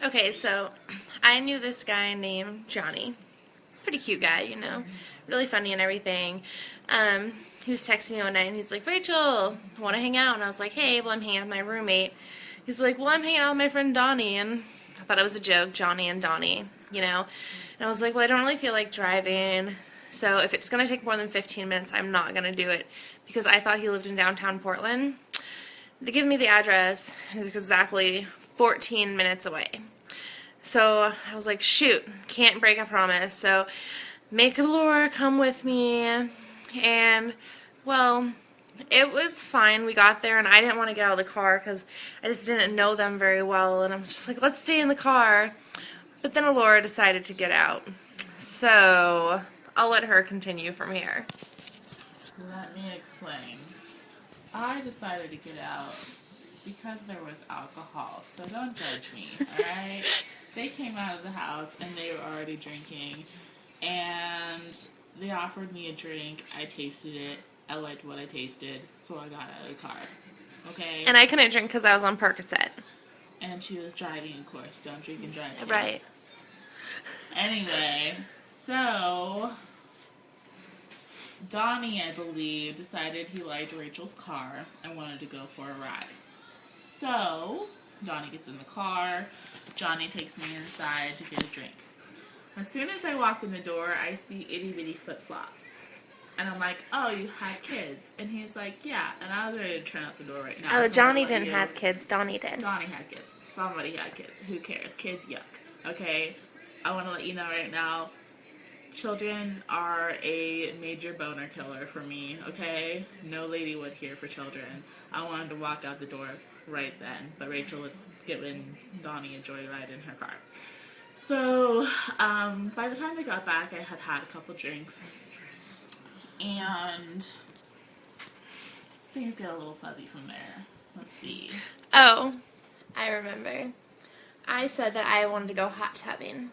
Okay, so I knew this guy named Johnny. Pretty cute guy, really funny and everything. He was texting me one night and he's like, Rachel, want to hang out? And I was like, hey, well, I'm hanging out with my roommate. He's like, well, I'm hanging out with my friend Donny. And I thought it was a joke, Johnny and Donny, And I was like, well, I don't really feel like driving. So if it's going to take more than 15 minutes, I'm not going to do it. Because I thought he lived in downtown Portland. They give me the address, and it's exactly 14 minutes away. So I was like, shoot, can't break a promise. So make Laura come with me. And, well, it was fine. We got there, and I didn't want to get out of the car because I just didn't know them very well. And I'm just like, let's stay in the car. But then Laura decided to get out. So I'll let her continue from here. Let me explain. I decided to get out because there was alcohol, so don't judge me, alright? They came out of the house and they were already drinking, and they offered me a drink. I tasted it. I liked what I tasted, so I got out of the car. Okay? And I couldn't drink because I was on Percocet. And she was driving, of course. Don't drink and drive. Right. Anyway, so Donnie, I believe, decided he liked Rachel's car and wanted to go for a ride. So, Donnie gets in the car. Johnny takes me inside to get a drink. As soon as I walk in the door, I see itty-bitty flip-flops. And I'm like, oh, you have kids. And he's like, yeah. And I was ready to turn out the door right now. Oh, Johnny didn't have kids. Donnie did. Donnie had kids. Somebody had kids. Who cares? Kids, yuck. Okay? I want to let you know right now, children are a major boner killer for me, okay? No lady would here for children. I wanted to walk out the door right then, but Rachel was giving Donnie a joyride in her car. So, by the time they got back, I had had a couple drinks, and things get a little fuzzy from there. Let's see. Oh, I remember. I said that I wanted to go hot tubbing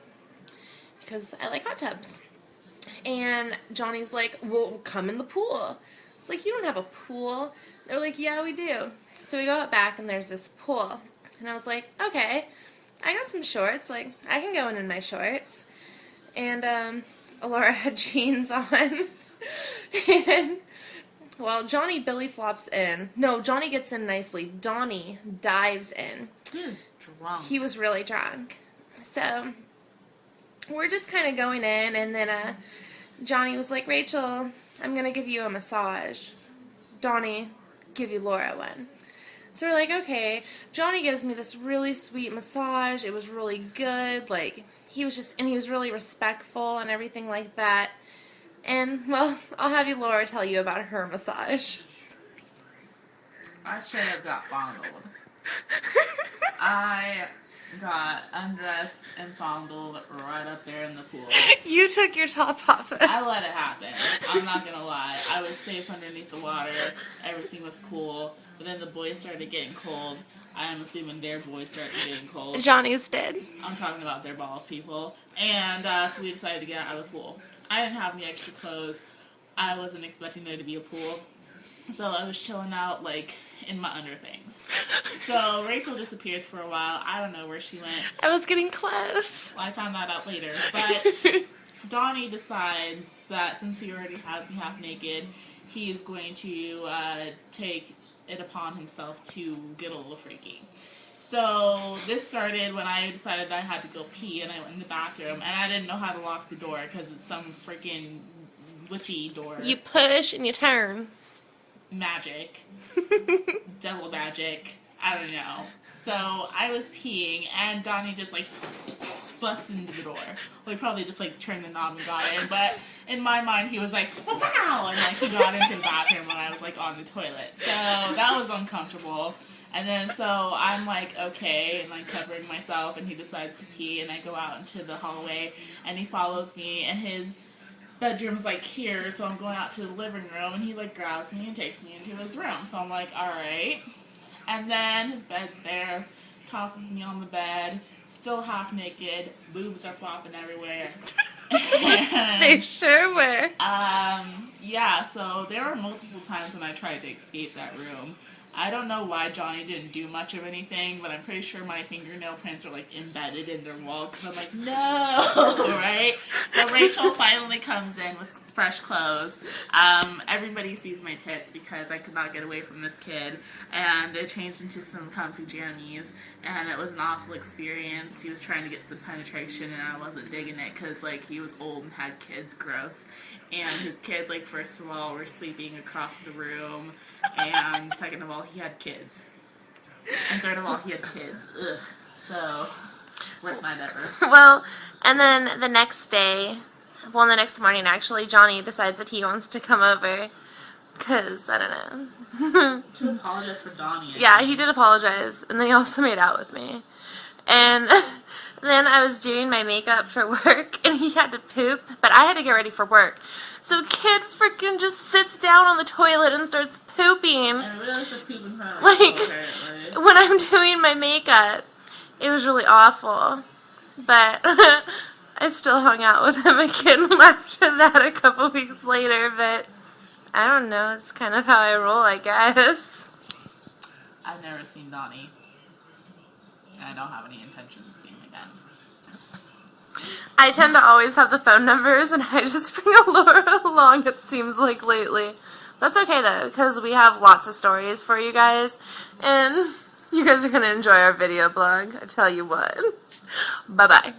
because I like hot tubs. And Johnny's like, well, come in the pool. It's like, you don't have a pool. They're like, yeah, we do. So we go out back, and there's this pool. And I was like, okay, I got some shorts. Like, I can go in my shorts. And Laura had jeans on. And, well, Johnny Billy flops in. No, Johnny gets in nicely. Donnie dives in. He was drunk. He was really drunk. So we're just kind of going in, and then Johnny was like, Rachel, I'm going to give you a massage. Donnie, give you Laura one. So we're like, okay. Johnny gives me this really sweet massage. It was really good. Like, he was really respectful and everything like that. And, well, I'll have you, Laura, tell you about her massage. I should have got fondled. I got undressed and fondled right up there in the pool. You took your top off. I let it happen. I'm not gonna lie. I was safe underneath the water. Everything was cool. But then the boys started getting cold. I'm assuming their boys started getting cold. Johnny's did. I'm talking about their balls, people. And so we decided to get out of the pool. I didn't have any extra clothes. I wasn't expecting there to be a pool. So I was chilling out, like, in my under things. So Rachel disappears for a while. I don't know where she went. I was getting close. Well, I found that out later. But Donnie decides that since he already has me half naked, he is going to take it upon himself to get a little freaky. So this started when I decided I had to go pee, and I went in the bathroom, and I didn't know how to lock the door because it's some freaking witchy door. You push and you turn. Magic. Devil magic. I don't know. So I was peeing, and Donnie just, like, busted into the door. Well, he probably just, like, turned the knob and got in, but in my mind, he was like, wow, and, like, he got into the bathroom when I was, like, on the toilet. So that was uncomfortable. And then, so I'm like, okay, and like covering myself, and he decides to pee, and I go out into the hallway, and he follows me, and his bedroom's like here, so I'm going out to the living room, and he like grabs me and takes me into his room. So I'm like, alright. And then his bed's there, tosses me on the bed, still half naked, boobs are flopping everywhere. And, they sure were. yeah, so there were multiple times when I tried to escape that room. I don't know why Johnny didn't do much of anything, but I'm pretty sure my fingernail prints are like embedded in their wall because I'm like, no, right? So Rachel finally comes in with fresh clothes. Everybody sees my tits because I could not get away from this kid, and I changed into some comfy jammies, and it was an awful experience. He was trying to get some penetration, and I wasn't digging it because like he was old and had kids, gross. And his kids, like, first of all, were sleeping across the room, and second of all, he had kids. And third of all, he had kids. Ugh. So, worst night ever. Well, and then the next next morning, actually, Johnny decides that he wants to come over, because, I don't know. To apologize for Donnie. Yeah, he did apologize, and then he also made out with me. And then I was doing my makeup for work, and he had to poop, but I had to get ready for work. So kid freaking just sits down on the toilet and starts pooping. I realized the poop in front of Like, apparently. when I'm doing my makeup. It was really awful. But I still hung out with him again after that a couple weeks later, but I don't know, it's kind of how I roll, I guess. I've never seen Donnie. And I don't have any intentions of seeing him again. I tend to always have the phone numbers, and I just bring Laura along, it seems like, lately. That's okay, though, because we have lots of stories for you guys, and you guys are going to enjoy our video blog, I tell you what. Bye-bye.